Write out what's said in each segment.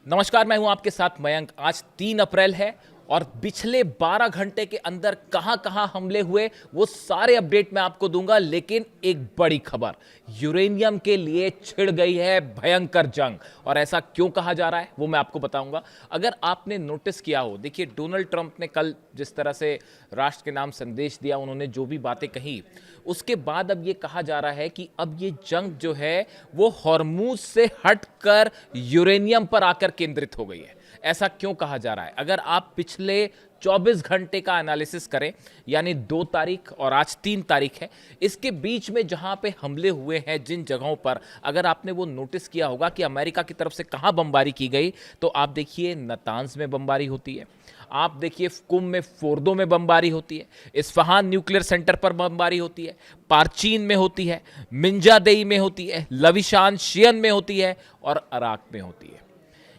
नमस्कार, मैं हूं आपके साथ मयंक। आज 3 अप्रैल है और पिछले 12 घंटे के अंदर कहां-कहां हमले हुए वो सारे अपडेट मैं आपको दूंगा। लेकिन एक बड़ी खबर, यूरेनियम के लिए छिड़ गई है भयंकर जंग। और ऐसा क्यों कहा जा रहा है वो मैं आपको बताऊंगा। अगर आपने नोटिस किया हो, देखिए डोनाल्ड ट्रंप ने कल जिस तरह से राष्ट्र के नाम संदेश दिया, उन्होंने जो भी बातें कही, उसके बाद अब ये कहा जा रहा है कि अब ये जंग जो है वो हॉर्मूज से हटकर यूरेनियम पर आकर केंद्रित हो गई है। ऐसा क्यों कहा जा रहा है? अगर आप पिछले 24 घंटे का एनालिसिस करें, यानी 2 तारीख और आज 3 तारीख है, इसके बीच में जहां पे हमले हुए हैं जिन जगहों पर, अगर आपने वो नोटिस किया होगा कि अमेरिका की तरफ से कहां बमबारी की गई, तो आप देखिए नतांज में बमबारी होती है, आप देखिए कुम में, फोर्दो में बमबारी होती है, इस्फहान न्यूक्लियर सेंटर पर बमबारी होती है, पार्चीन में होती है, मिंजादेई में होती है, लविशान शियन में होती है और अराक में होती है।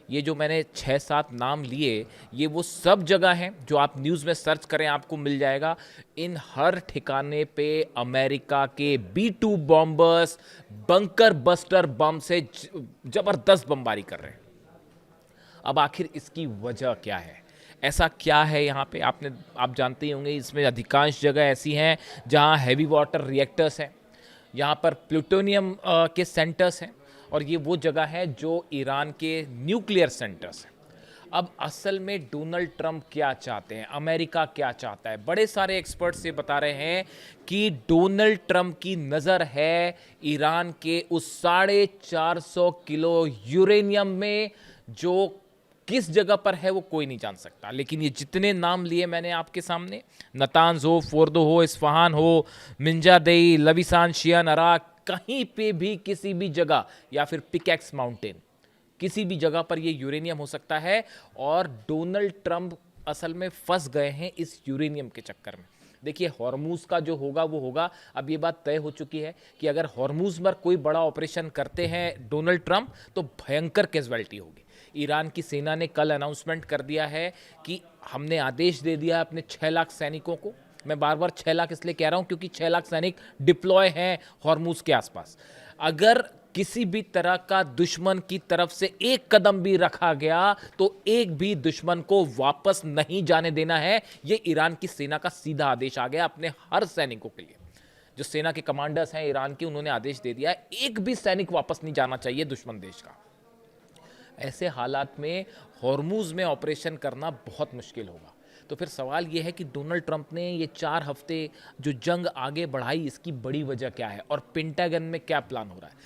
ये जो मैंने 6-7 नाम लिए, ये वो सब जगह हैं जो आप न्यूज़ में सर्च करें आपको मिल जाएगा। इन हर ठिकाने पे अमेरिका के B-2 bombers bunker buster bomb से जबरदस्त बमबारी कर रहे हैं। अब आखिर इसकी वजह क्या है? ऐसा क्या है यहाँ पे? आप जानते ही होंगे, इसमें अधिकांश जगह ऐसी हैं जहाँ हैवी वाटर रिएक्टर्स हैं, यहाँ पर प्लूटोनियम के सेंटर्स हैं, और ये वो जगह है जो ईरान के न्यूक्लियर सेंटर्स हैं। अब असल में डोनाल्ड ट्रंप क्या चाहते हैं, अमेरिका क्या चाहता है? बड़े सारे एक्सपर्ट्स ये बता रहे हैं कि डोनाल्ड ट्रंप की नज़र है ईरान के उस 450 किलो यूरेनियम में, जो किस जगह पर है वो कोई नहीं जान सकता। लेकिन ये जितने नाम लिए मैंने आपके सामने, नतांज हो, फोर्दो हो, इस्फहान हो, मिंजादेई, लविसान शियन, अराक, कहीं पे भी किसी भी जगह, या फिर पिकैक्स माउंटेन, किसी भी जगह पर ये यूरेनियम हो सकता है। और डोनाल्ड ट्रंप असल में फंस गए हैं इस यूरेनियम के चक्कर में। देखिए हॉर्मूज का जो होगा वो होगा। अब ये बात तय हो चुकी है कि अगर हॉर्मूज पर कोई बड़ा ऑपरेशन करते हैं डोनाल्ड ट्रंप, तो भयंकर कैजुअल्टी होगी। ईरान की सेना ने कल अनाउंसमेंट कर दिया है कि हमने आदेश दे दिया है अपने 6 लाख सैनिकों को। मैं बार बार 6 लाख इसलिए कह रहा हूं क्योंकि 6 लाख सैनिक डिप्लॉय हैं हॉर्मूज के आसपास। अगर किसी भी तरह का दुश्मन की तरफ से एक कदम भी रखा गया तो एक भी दुश्मन को वापस नहीं जाने देना है। यह ईरान की सेना का सीधा आदेश आ गया अपने हर सैनिकों के लिए। जो सेना के कमांडर्स हैं ईरान के, उन्होंने आदेश दे दिया है एक भी सैनिक वापस नहीं जाना चाहिए दुश्मन देश का। ऐसे हालात में हॉर्मूज में ऑपरेशन करना बहुत मुश्किल होगा। तो फिर सवाल यह है कि डोनाल्ड ट्रंप ने ये 4 हफ्ते जो जंग आगे बढ़ाई, इसकी बड़ी वजह क्या है और पेंटागन में क्या प्लान हो रहा है?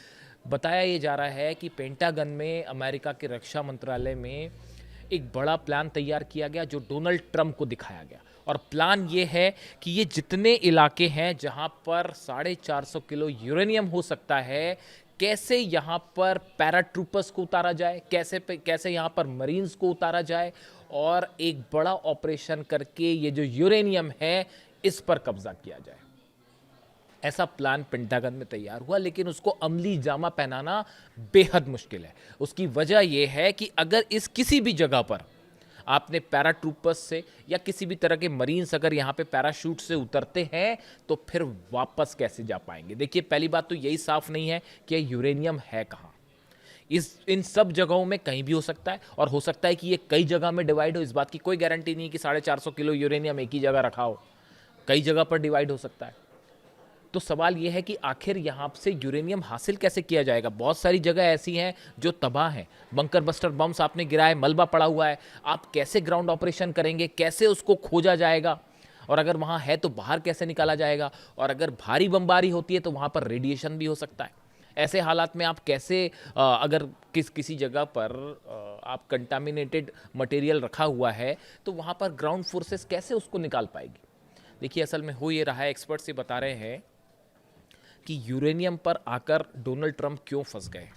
बताया ये जा रहा है कि पेंटागन में, अमेरिका के रक्षा मंत्रालय में एक बड़ा प्लान तैयार किया गया जो डोनाल्ड ट्रंप को दिखाया गया। और प्लान ये है कि ये जितने इलाके हैं जहां पर 450 किलो यूरेनियम हो सकता है, कैसे यहाँ पर पैराट्रूपर्स को उतारा जाए, कैसे यहाँ पर मरीन्स को उतारा जाए, और एक बड़ा ऑपरेशन करके ये जो यूरेनियम है इस पर कब्जा किया जाए। ऐसा प्लान पेंटागन में तैयार हुआ, लेकिन उसको अमली जामा पहनाना बेहद मुश्किल है। उसकी वजह यह है कि अगर इस किसी भी जगह पर आपने पैराट्रूपर्स से या किसी भी तरह के मरीन्स अगर यहाँ पे पैराशूट से उतरते हैं तो फिर वापस कैसे जा पाएंगे? देखिए पहली बात तो यही साफ नहीं है कि यूरेनियम है कहाँ। इन सब जगहों में कहीं भी हो सकता है, और हो सकता है कि ये कई जगह में डिवाइड हो। इस बात की कोई गारंटी नहीं कि 450 किलो यूरेनियम एक ही जगह रखा हो, कई जगह पर डिवाइड हो सकता है। तो सवाल यह है कि आखिर यहाँ से यूरेनियम हासिल कैसे किया जाएगा? बहुत सारी जगह ऐसी हैं जो तबाह हैं, बंकर बस्टर बम्स आपने गिराए, मलबा पड़ा हुआ है। आप कैसे ग्राउंड ऑपरेशन करेंगे? कैसे उसको खोजा जाएगा? और अगर वहाँ है तो बाहर कैसे निकाला जाएगा? और अगर भारी बमबारी होती है तो वहाँ पर रेडिएशन भी हो सकता है। ऐसे हालात में आप कैसे, अगर किसी जगह पर आप कंटामिनेटेड मटेरियल रखा हुआ है तो वहाँ पर ग्राउंड फोर्सेस कैसे उसको निकाल पाएगी? देखिए असल में हो ये रहा है, एक्सपर्ट्स ये बता रहे हैं कि यूरेनियम पर आकर डोनाल्ड ट्रंप क्यों फंस गए।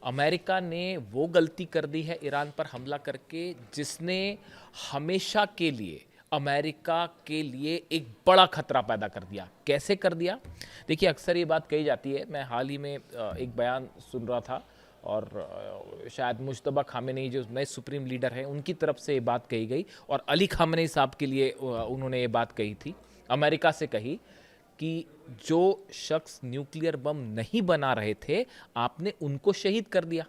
अमेरिका ने वो गलती कर दी है ईरान पर हमला करके जिसने हमेशा के लिए अमेरिका के लिए एक बड़ा खतरा पैदा कर दिया। कैसे कर दिया? देखिए अक्सर ये बात कही जाती है, मैं हाल ही में एक बयान सुन रहा था, और शायद मुश्तबा खामेनेई जो नए सुप्रीम लीडर हैं उनकी तरफ से ये बात कही गई, और अली खामेनेई साहब के लिए उन्होंने ये बात कही थी, अमेरिका से कही कि जो शख्स न्यूक्लियर बम नहीं बना रहे थे आपने उनको शहीद कर दिया।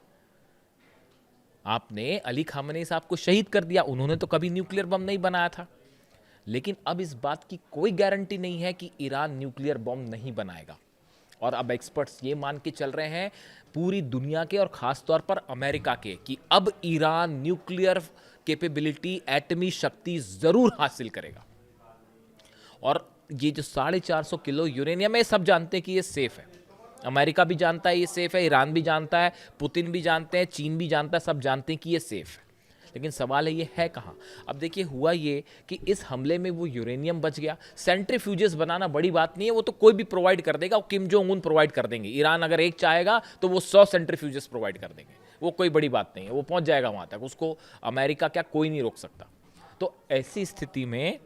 आपने अली खामनेई साहब को शहीद कर दिया, उन्होंने तो कभी न्यूक्लियर बम नहीं बनाया था। लेकिन अब इस बात की कोई गारंटी नहीं है कि ईरान न्यूक्लियर बम नहीं बनाएगा। और अब एक्सपर्ट्स ये मान के चल रहे हैं पूरी दुनिया के और ख़ास तौर पर अमेरिका के कि अब ईरान न्यूक्लियर कैपेबिलिटी, एटमी शक्ति ज़रूर हासिल करेगा। और ये जो 450 किलो यूरेनियम है, सब जानते हैं कि ये सेफ़ है। अमेरिका भी जानता है ये सेफ़ है, ईरान भी जानता है, पुतिन भी जानते हैं, चीन भी जानता है, सब जानते हैं कि ये सेफ़ है। लेकिन सवाल है ये है कहाँ। अब देखिए हुआ ये कि इस हमले में वो यूरेनियम बच गया। सेंट्रीफ्यूजेस बनाना बड़ी बात नहीं है, वो तो कोई भी प्रोवाइड कर देगा, वो किम जोंग उन प्रोवाइड कर देंगे। ईरान अगर एक चाहेगा तो वो 100 सेंट्रीफ्यूजेस प्रोवाइड कर देंगे, वो कोई बड़ी बात नहीं है, वो पहुंच जाएगा वहां तक, उसको अमेरिका क्या कोई नहीं रोक सकता। तो ऐसी स्थिति में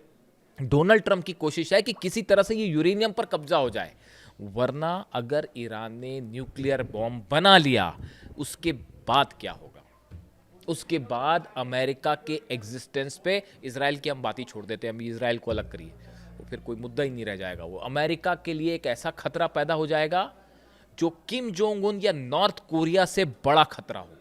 डोनाल्ड ट्रंप की कोशिश है कि किसी तरह से ये यूरेनियम पर कब्जा हो जाए, वरना अगर ईरान ने न्यूक्लियर बॉम्ब बना लिया उसके बाद क्या होगा। उसके बाद अमेरिका के एग्जिस्टेंस पे, इजराइल की हम बात ही छोड़ देते हैं, हम इजराइल को अलग करिए, वो फिर कोई मुद्दा ही नहीं रह जाएगा। वो अमेरिका के लिए एक ऐसा खतरा पैदा हो जाएगा जो किम जोंग उन या नॉर्थ कोरिया से बड़ा खतरा होगा।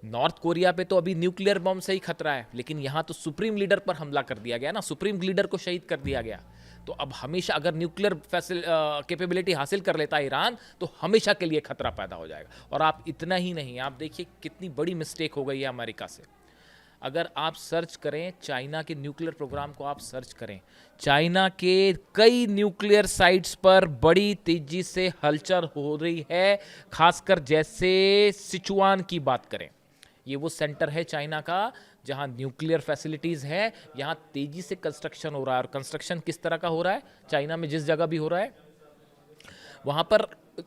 नॉर्थ कोरिया पे तो अभी न्यूक्लियर बम से ही खतरा है, लेकिन यहां तो सुप्रीम लीडर पर हमला कर दिया गया ना, सुप्रीम लीडर को शहीद कर दिया गया। तो अब हमेशा अगर न्यूक्लियर कैपेबिलिटी हासिल कर लेता है ईरान, तो हमेशा के लिए खतरा पैदा हो जाएगा। और आप इतना ही नहीं, आप देखिए कितनी बड़ी मिस्टेक हो गई है अमेरिका से। अगर आप सर्च करें चाइना के न्यूक्लियर प्रोग्राम को, आप सर्च करें, चाइना के कई न्यूक्लियर साइट्स पर बड़ी तेजी से हलचल हो रही है। खासकर जैसे सिचुआन की बात करें, ये वो सेंटर है चाइना का जहां न्यूक्लियर फैसिलिटीज़ है, यहां तेजी से कंस्ट्रक्शन हो रहा है। और कंस्ट्रक्शन किस तरह का हो रहा है, चाइना में जिस जगह भी हो रहा है वहां पर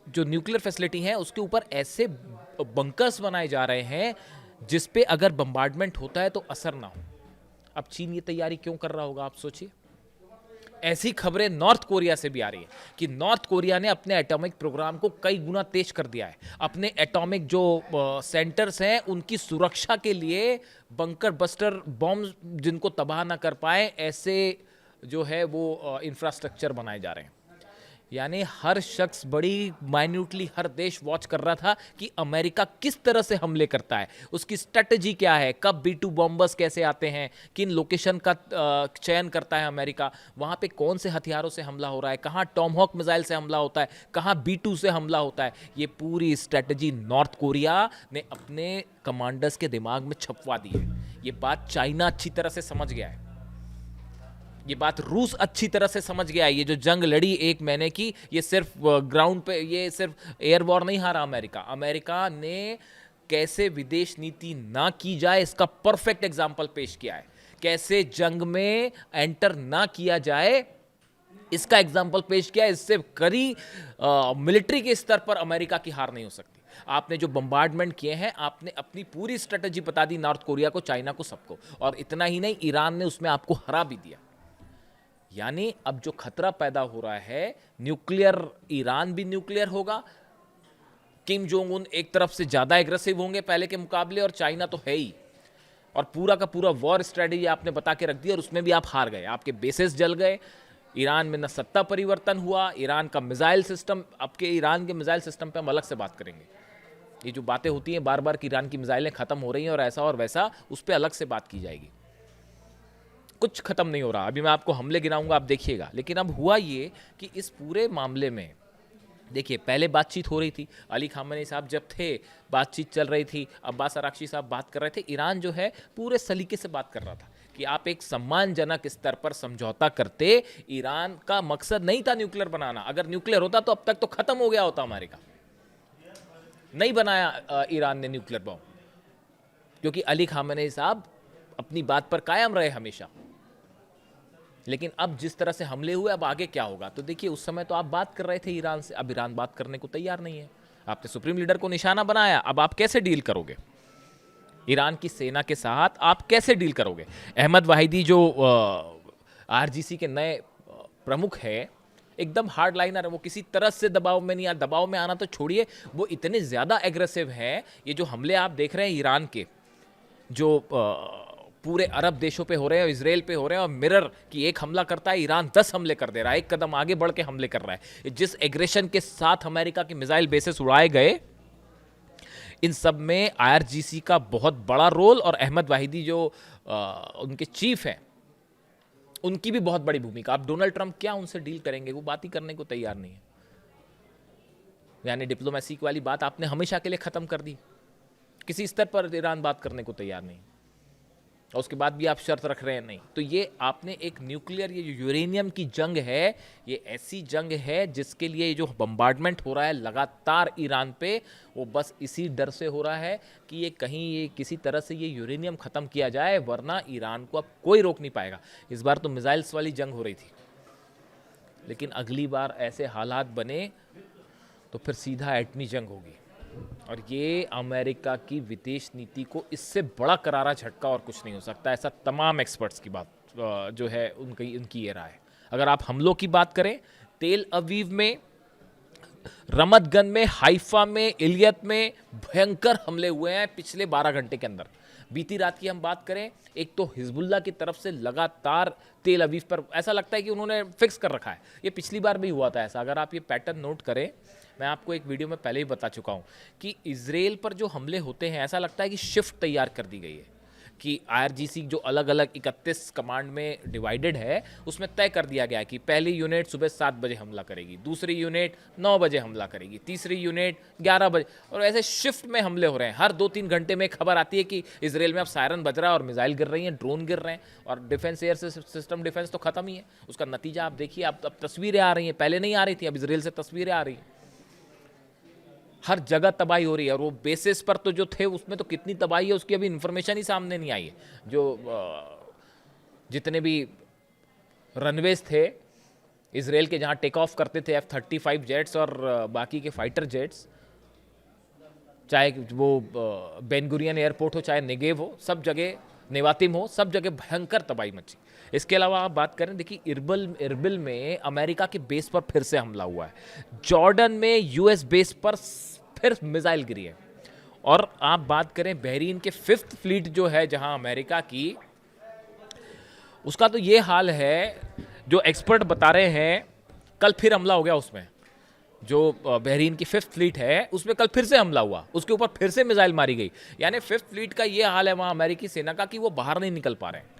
जो न्यूक्लियर फैसिलिटी है उसके ऊपर ऐसे बंकर्स बनाए जा रहे हैं जिस पे अगर बम्बार्डमेंट होता है तो असर ना हो। अब चीन ये तैयारी क्यों कर रहा होगा, आप सोचिए। ऐसी खबरें नॉर्थ कोरिया से भी आ रही है कि नॉर्थ कोरिया ने अपने एटॉमिक प्रोग्राम को कई गुना तेज कर दिया है। अपने एटॉमिक जो सेंटर्स हैं उनकी सुरक्षा के लिए बंकर बस्टर बॉम्ब जिनको तबाह ना कर पाए, ऐसे जो है वो इंफ्रास्ट्रक्चर बनाए जा रहे हैं। यानी हर शख्स बड़ी माइन्यूटली, हर देश वॉच कर रहा था कि अमेरिका किस तरह से हमले करता है, उसकी स्ट्रेटजी क्या है, कब B2 बॉम्बर्स कैसे आते हैं, किन लोकेशन का चयन करता है अमेरिका, वहाँ पे कौन से हथियारों से हमला हो रहा है, कहाँ टॉमहॉक मिसाइल से हमला होता है, कहाँ B2 से हमला होता है। ये पूरी स्ट्रेटजी नॉर्थ कोरिया ने अपने कमांडर्स के दिमाग में छपवा दी है। ये बात चाइना अच्छी तरह से समझ गया है, ये बात रूस अच्छी तरह से समझ गया है। ये जो जंग लड़ी 1 महीने की, ये सिर्फ ग्राउंड पे, ये सिर्फ एयर वॉर नहीं हारा अमेरिका। अमेरिका ने कैसे विदेश नीति ना की जाए इसका परफेक्ट एग्जाम्पल पेश किया है। कैसे जंग में एंटर ना किया जाए इसका एग्जाम्पल पेश किया है। इससे करी मिलिट्री के स्तर पर अमेरिका की हार नहीं हो सकती। आपने जो बम्बार्डमेंट किए हैं, आपने अपनी पूरी स्ट्रेटजी बता दी नॉर्थ कोरिया को, चाइना को, सबको। और इतना ही नहीं, ईरान ने उसमें आपको हरा भी दिया। यानी अब जो खतरा पैदा हो रहा है न्यूक्लियर, ईरान भी न्यूक्लियर होगा, किम जोंग उन एक तरफ से ज्यादा एग्रेसिव होंगे पहले के मुकाबले, और चाइना तो है ही। और पूरा का पूरा वॉर स्ट्रेटजी आपने बता के रख दी और उसमें भी आप हार गए, आपके बेसेस जल गए। ईरान में न सत्ता परिवर्तन हुआ, ईरान का मिसाइल सिस्टम, आपके ईरान के मिसाइल सिस्टम पे हम अलग से बात करेंगे। ये जो बातें होती हैं बार बार कि ईरान की मिसाइलें खत्म हो रही हैं और ऐसा और वैसा, उस पर अलग से बात की जाएगी। कुछ खत्म नहीं हो रहा, अभी मैं आपको हमले गिनाऊंगा, आप देखिएगा। लेकिन अब हुआ ये कि इस पूरे मामले में देखिए, पहले बातचीत हो रही थी, अली खामनेई साहब जब थे, बातचीत चल रही थी, अब्बास अराक्ची साहब बात कर रहे थे। ईरान जो है पूरे सलीके से बात कर रहा था कि आप एक सम्मानजनक स्तर पर समझौता करते। ईरान का मकसद नहीं था न्यूक्लियर बनाना, अगर न्यूक्लियर होता तो अब तक तो खत्म हो गया होता अमेरिका। नहीं बनाया ईरान ने न्यूक्लियर बॉम्ब, क्योंकि अली खामनेई साहब अपनी बात पर कायम रहे हमेशा। लेकिन अब जिस तरह से हमले हुए, अब आगे क्या होगा। तो देखिए, उस समय तो आप बात कर रहे थे ईरान से, अब ईरान बात करने को तैयार नहीं है। आपने सुप्रीम लीडर को निशाना बनाया, अब आप कैसे डील करोगे ईरान की सेना के साथ, आप कैसे डील करोगे। अहमद वाहिदी जो आरजीसी के नए प्रमुख है, एकदम हार्ड लाइनर है, वो किसी तरह से दबाव में नहीं आ, दबाव में आना तो छोड़िए, वो इतने ज़्यादा एग्रेसिव हैं। ये जो हमले आप देख रहे हैं ईरान के, जो पूरे अरब देशों पे हो रहे हैं, इजराइल पे हो रहे हैं, और मिरर कि एक हमला करता है, ईरान 10 हमले कर दे रहा है, एक कदम आगे बढ़ के हमले कर रहा है। जिस एग्रेशन के साथ अमेरिका के मिसाइल बेसेस उड़ाए गए, इन सब में IRGC का बहुत बड़ा रोल और अहमद वाहिदी जो उनके चीफ हैं उनकी भी बहुत बड़ी भूमिका। अब डोनाल्ड ट्रंप क्या उनसे डील करेंगे, वो बात ही करने को तैयार नहीं है। यानी डिप्लोमेसी वाली बात आपने हमेशा के लिए ख़त्म कर दी। किसी स्तर पर ईरान बात करने को तैयार नहीं, और उसके बाद भी आप शर्त रख रहे हैं नहीं। तो ये आपने एक न्यूक्लियर, ये जो यूरेनियम की जंग है, ये ऐसी जंग है जिसके लिए ये जो बम्बार्डमेंट हो रहा है लगातार ईरान पे, वो बस इसी डर से हो रहा है कि ये कहीं ये किसी तरह से ये यूरेनियम ख़त्म किया जाए, वरना ईरान को अब कोई रोक नहीं पाएगा। इस बार तो मिसाइल्स वाली जंग हो रही थी, लेकिन अगली बार ऐसे हालात बने तो फिर सीधा एटमी जंग होगी। और ये अमेरिका की विदेश नीति को इससे बड़ा करारा झटका और कुछ नहीं हो सकता, ऐसा तमाम एक्सपर्ट्स की बात जो है उनकी ये राय है। अगर आप हमलों की बात करें, तेल अवीव में, रमत गन में, हाइफा में, इलियत में भयंकर हमले हुए हैं पिछले 12 घंटे के अंदर। बीती रात की हम बात करें, एक तो हिजबुल्लाह की तरफ से लगातार तेल अवीव पर ऐसा लगता है कि उन्होंने फिक्स कर रखा है। ये पिछली बार भी हुआ था ऐसा। अगर आप ये पैटर्न नोट करें, मैं आपको एक वीडियो में पहले ही बता चुका हूं कि इजराइल पर जो हमले होते हैं, ऐसा लगता है कि शिफ्ट तैयार कर दी गई है कि IRGC जो अलग अलग 31 कमांड में डिवाइडेड है, उसमें तय कर दिया गया है कि पहली यूनिट सुबह 7 बजे हमला करेगी, दूसरी यूनिट 9 बजे हमला करेगी, तीसरी यूनिट 11 बजे, और ऐसे शिफ्ट में हमले हो रहे हैं। हर 2-3 घंटे में खबर आती है कि इजराइल में अब सायरन बज रहा है और मिसाइल गिर रही हैं, ड्रोन गिर रहे हैं, और डिफेंस एयर सिस्टम डिफेंस तो खत्म ही है। उसका नतीजा आप देखिए, अब तस्वीरें आ रही हैं, पहले नहीं आ रही थी, अब इजराइल से तस्वीरें आ रही हैं। हर जगह तबाही हो रही है, और वो बेसिस पर तो जो थे उसमें तो कितनी तबाही है उसकी अभी इन्फॉर्मेशन ही सामने नहीं आई है। जो जितने भी रनवेज थे इजराइल के, जहां टेक ऑफ करते थे F-35 जेट्स और बाकी के फाइटर जेट्स, चाहे वो बेन गुरियन एयरपोर्ट हो, चाहे नेगेव हो, सब जगह, नेवातिम हो, सब जगह भयंकर तबाही मची। इसके अलावा आप बात करें, देखिए इरबिल में अमेरिका के बेस पर फिर से हमला हुआ है। जॉर्डन में US बेस पर फिर मिसाइल गिरी है। और आप बात करें बहरीन के 5th फ्लीट जो है जहां अमेरिका की, उसका तो ये हाल है, जो एक्सपर्ट बता रहे हैं कल फिर हमला हो गया उसमें। जो बहरीन की 5th फ्लीट है उसमें कल फिर से हमला हुआ, उसके ऊपर फिर से मिसाइल मारी गई। यानी 5th फ्लीट का ये हाल है वहां अमेरिकी सेना का कि वो बाहर नहीं निकल पा रहे हैं।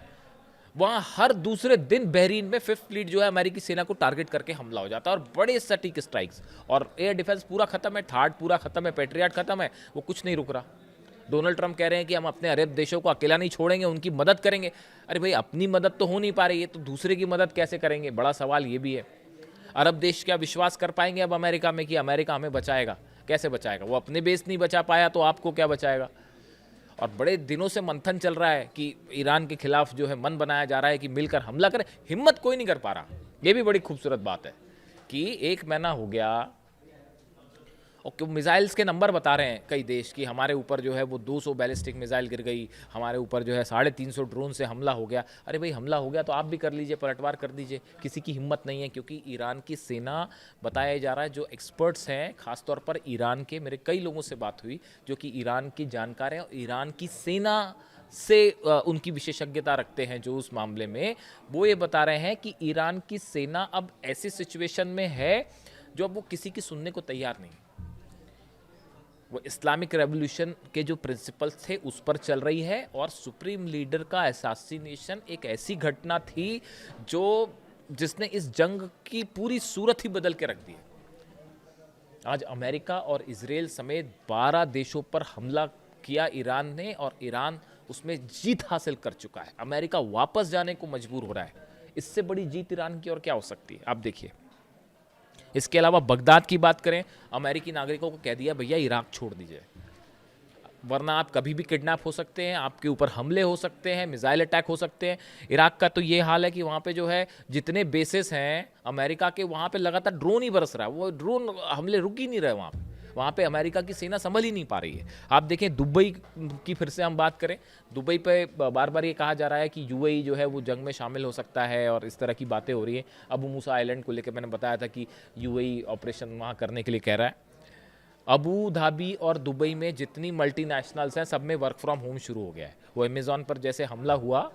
वहां हर दूसरे दिन बहरीन में 5th फ्लीट जो है अमेरिकी सेना को टारगेट करके हमला हो जाता है, और बड़े सटीक स्ट्राइक्स, और एयर डिफेंस पूरा खत्म है, थार्ड पूरा खत्म है, पेट्रियट खत्म है, वो कुछ नहीं रुक रहा। डोनाल्ड ट्रंप कह रहे हैं कि हम अपने अरब देशों को अकेला नहीं छोड़ेंगे, उनकी मदद करेंगे। अरे भाई, अपनी मदद तो हो नहीं पा रही है, तो दूसरे की मदद कैसे करेंगे? बड़ा सवाल ये भी है। अरब देश क्या विश्वास कर पाएंगे अब अमेरिका में कि अमेरिका हमें बचाएगा? कैसे बचाएगा? वो अपने बेस नहीं बचा पाया तो आपको क्या बचाएगा? और बड़े दिनों से मंथन चल रहा है कि ईरान के खिलाफ जो है मन बनाया जा रहा है कि मिलकर हमला करें, हिम्मत कोई नहीं कर पा रहा। ये भी बड़ी खूबसूरत बात है कि 1 महीना हो गया और मिसाइल्स के नंबर बता रहे हैं कई देश की, हमारे ऊपर जो है वो 200 बैलिस्टिक मिसाइल गिर गई, हमारे ऊपर जो है 350 ड्रोन से हमला हो गया। अरे भाई, हमला हो गया तो आप भी कर लीजिए, पलटवार कर दीजिए। किसी की हिम्मत नहीं है, क्योंकि ईरान की सेना, बताया जा रहा है, जो एक्सपर्ट्स हैं, खासतौर पर ईरान के, मेरे कई लोगों से बात हुई जो कि ईरान की जानकार हैं और ईरान की सेना से उनकी विशेषज्ञता रखते हैं जो उस मामले में, वो ये बता रहे हैं कि ईरान की सेना अब ऐसी सिचुएशन में है जो अब वो किसी की सुनने को तैयार नहीं। वो इस्लामिक रेवोल्यूशन के जो प्रिंसिपल्स थे उस पर चल रही है, और सुप्रीम लीडर का असैसिनेशन एक ऐसी घटना थी जिसने इस जंग की पूरी सूरत ही बदल के रख दी है। आज अमेरिका और इजराइल समेत 12 देशों पर हमला किया ईरान ने, और ईरान उसमें जीत हासिल कर चुका है। अमेरिका वापस जाने को मजबूर हो रहा है। इससे बड़ी जीत ईरान की और क्या हो सकती है? आप देखिए। इसके अलावा बगदाद की बात करें, अमेरिकी नागरिकों को कह दिया भैया इराक छोड़ दीजिए, वरना आप कभी भी किडनैप हो सकते हैं, आपके ऊपर हमले हो सकते हैं, मिसाइल अटैक हो सकते हैं। इराक का तो ये हाल है कि वहाँ पे जो है जितने बेसेस हैं अमेरिका के, वहाँ पे लगातार ड्रोन ही बरस रहा है। वो ड्रोन हमले रुक ही नहीं रहे वहाँ पे अमेरिका की सेना संभल ही नहीं पा रही है। आप देखें दुबई की फिर से हम बात करें, दुबई पे बार बार ये कहा जा रहा है कि UAE जो है वो जंग में शामिल हो सकता है, और इस तरह की बातें हो रही हैं। अबू मूसा आइलैंड को लेकर मैंने बताया था कि UAE ऑपरेशन वहाँ करने के लिए कह रहा है। अबू धाबी और दुबई में जितनी मल्टीनेशनल्स हैं सब में वर्क फ्रॉम होम शुरू हो गया है। वो अमेज़ॉन पर जैसे हमला हुआ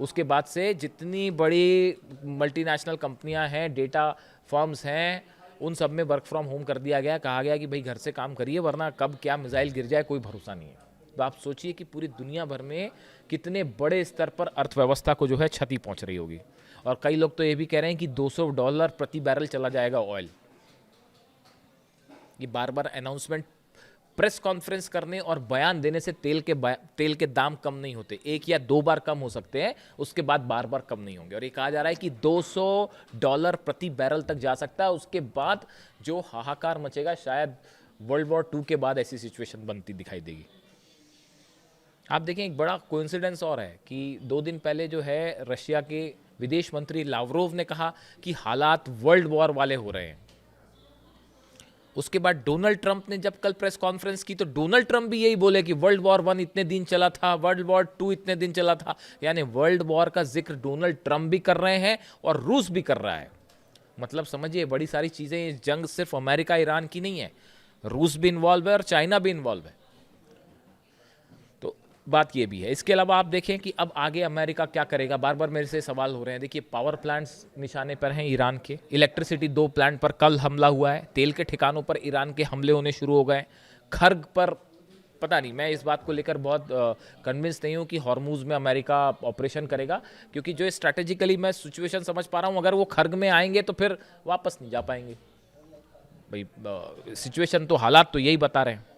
उसके बाद से जितनी बड़ी मल्टीनेशनल कंपनियां हैं, डेटा फर्म्स हैं, उन सब में वर्क फ्रॉम होम कर दिया गया, कहा गया कि भाई घर से काम करिए वरना कब क्या मिसाइल गिर जाए कोई भरोसा नहीं है। तो आप सोचिए कि पूरी दुनिया भर में कितने बड़े स्तर पर अर्थव्यवस्था को जो है क्षति पहुंच रही होगी। और कई लोग तो ये भी कह रहे हैं कि $200 प्रति बैरल चला जाएगा ऑयल। ये बार बार अनाउंसमेंट, प्रेस कॉन्फ्रेंस करने और बयान देने से तेल के दाम कम नहीं होते। एक या दो बार कम हो सकते हैं, उसके बाद बार बार कम नहीं होंगे। और ये कहा जा रहा है कि $200 प्रति बैरल तक जा सकता है। उसके बाद जो हाहाकार मचेगा, शायद वर्ल्ड वॉर 2 के बाद ऐसी सिचुएशन बनती दिखाई देगी। आप देखें, एक बड़ा कोइंसिडेंस और है कि 2 दिन पहले जो है रशिया के विदेश मंत्री लावरोव ने कहा कि हालात वर्ल्ड वॉर वाले हो रहे हैं। उसके बाद डोनाल्ड ट्रंप ने जब कल प्रेस कॉन्फ्रेंस की तो डोनाल्ड ट्रंप भी यही बोले कि वर्ल्ड वॉर 1 इतने दिन चला था, वर्ल्ड वॉर 2 इतने दिन चला था। यानी वर्ल्ड वॉर का जिक्र डोनाल्ड ट्रंप भी कर रहे हैं और रूस भी कर रहा है। मतलब समझिए, बड़ी सारी चीजें, ये जंग सिर्फ अमेरिका ईरान की नहीं है, रूस भी इन्वॉल्व है और चाइना भी इन्वॉल्व है। बात ये भी है। इसके अलावा आप देखें कि अब आगे अमेरिका क्या करेगा। बार बार मेरे से सवाल हो रहे हैं। देखिए, पावर प्लांट्स निशाने पर हैं ईरान के। इलेक्ट्रिसिटी 2 प्लांट पर कल हमला हुआ है। तेल के ठिकानों पर ईरान के हमले होने शुरू हो गए। खर्ग पर पता नहीं, मैं इस बात को लेकर बहुत कन्विंस नहीं हूँ कि हॉर्मूज में अमेरिका ऑपरेशन करेगा, क्योंकि जो स्ट्रैटेजिकली मैं सिचुएशन समझ पा रहा हूँ, अगर वो खर्ग में आएंगे तो फिर वापस नहीं जा पाएंगे। भाई सिचुएशन तो, हालात तो यही बता रहे हैं।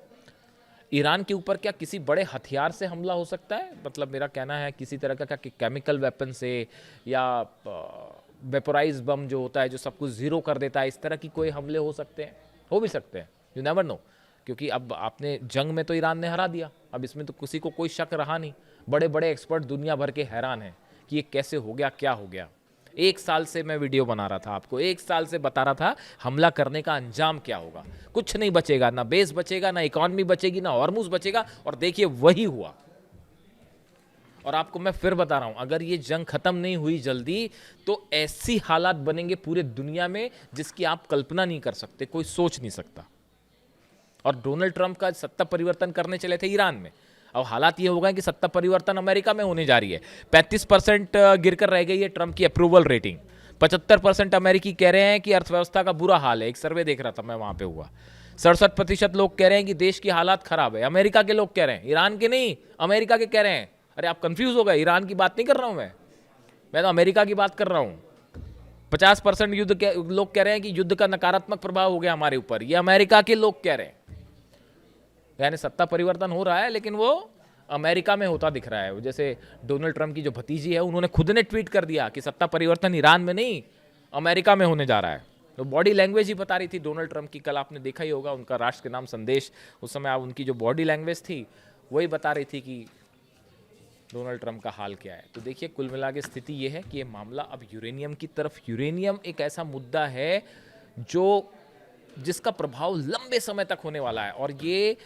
ईरान के ऊपर क्या किसी बड़े हथियार से हमला हो सकता है? मतलब मेरा कहना है किसी तरह का क्या केमिकल वेपन से या वेपोराइज बम जो होता है जो सब कुछ जीरो कर देता है, इस तरह की कोई हमले हो सकते हैं, हो भी सकते हैं। यू नेवर नो, क्योंकि अब आपने जंग में तो ईरान ने हरा दिया, अब इसमें तो किसी को कोई शक रहा नहीं। बड़े बड़े एक्सपर्ट दुनिया भर के हैरान हैं कि ये कैसे हो गया, क्या हो गया। 1 साल से मैं वीडियो बना रहा था, आपको 1 साल से बता रहा था हमला करने का अंजाम क्या होगा। कुछ नहीं बचेगा, ना बेस बचेगा, ना इकोनॉमी बचेगी, ना हॉर्मूज बचेगा। और देखिए वही हुआ। और आपको मैं फिर बता रहा हूं, अगर ये जंग खत्म नहीं हुई जल्दी तो ऐसी हालात बनेंगे पूरे दुनिया में जिसकी आप कल्पना नहीं कर सकते, कोई सोच नहीं सकता। और डोनाल्ड ट्रंप का सत्ता परिवर्तन करने चले थे ईरान में, अब हालात ये हो गए कि सत्ता परिवर्तन अमेरिका में होने जा रही है। 35% गिरकर रह गई है ट्रंप की अप्रूवल रेटिंग। 75% अमेरिकी कह रहे हैं कि अर्थव्यवस्था का बुरा हाल है। एक सर्वे देख रहा था मैं, वहां पे हुआ 67% लोग कह रहे हैं कि देश की हालात खराब है। अमेरिका के लोग कह रहे हैं, ईरान के नहीं, अमेरिका के कह रहे हैं। अरे आप कंफ्यूज हो गए, ईरान की बात नहीं कर रहा हूं मैं तो अमेरिका की बात कर रहा हूं। 50% युद्ध के लोग कह रहे हैं कि युद्ध का नकारात्मक प्रभाव हो गया हमारे ऊपर, ये अमेरिका के लोग कह रहे हैं। यानी सत्ता परिवर्तन हो रहा है, लेकिन वो अमेरिका में होता दिख रहा है। जैसे डोनाल्ड ट्रंप की जो भतीजी है, उन्होंने खुद ने ट्वीट कर दिया कि सत्ता परिवर्तन ईरान में नहीं, अमेरिका में होने जा रहा है। तो बॉडी लैंग्वेज ही बता रही थी डोनाल्ड ट्रंप की। कल आपने देखा ही होगा उनका राष्ट्र के नाम संदेश, उस समय आप उनकी जो बॉडी लैंग्वेज थी वही बता रही थी कि डोनाल्ड ट्रंप का हाल क्या है। तो देखिए, कुल मिला के स्थिति ये है कि ये मामला अब यूरेनियम की तरफ। यूरेनियम एक ऐसा मुद्दा है जिसका प्रभाव लंबे समय तक होने वाला है और ये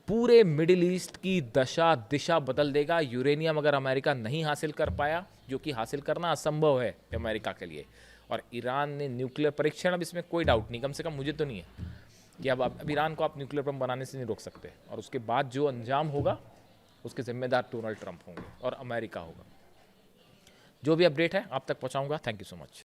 पूरे मिडिल ईस्ट की दशा दिशा बदल देगा। यूरेनियम अगर अमेरिका नहीं हासिल कर पाया, जो कि हासिल करना असंभव है अमेरिका के लिए, और ईरान ने न्यूक्लियर परीक्षण, अब इसमें कोई डाउट नहीं, कम से कम मुझे तो नहीं है कि अब ईरान को आप न्यूक्लियर बम बनाने से नहीं रोक सकते। और उसके बाद जो अंजाम होगा उसके जिम्मेदार डोनाल्ड ट्रंप होंगे और अमेरिका होगा। जो भी अपडेट है आप तक पहुंचाऊंगा। Thank you so much.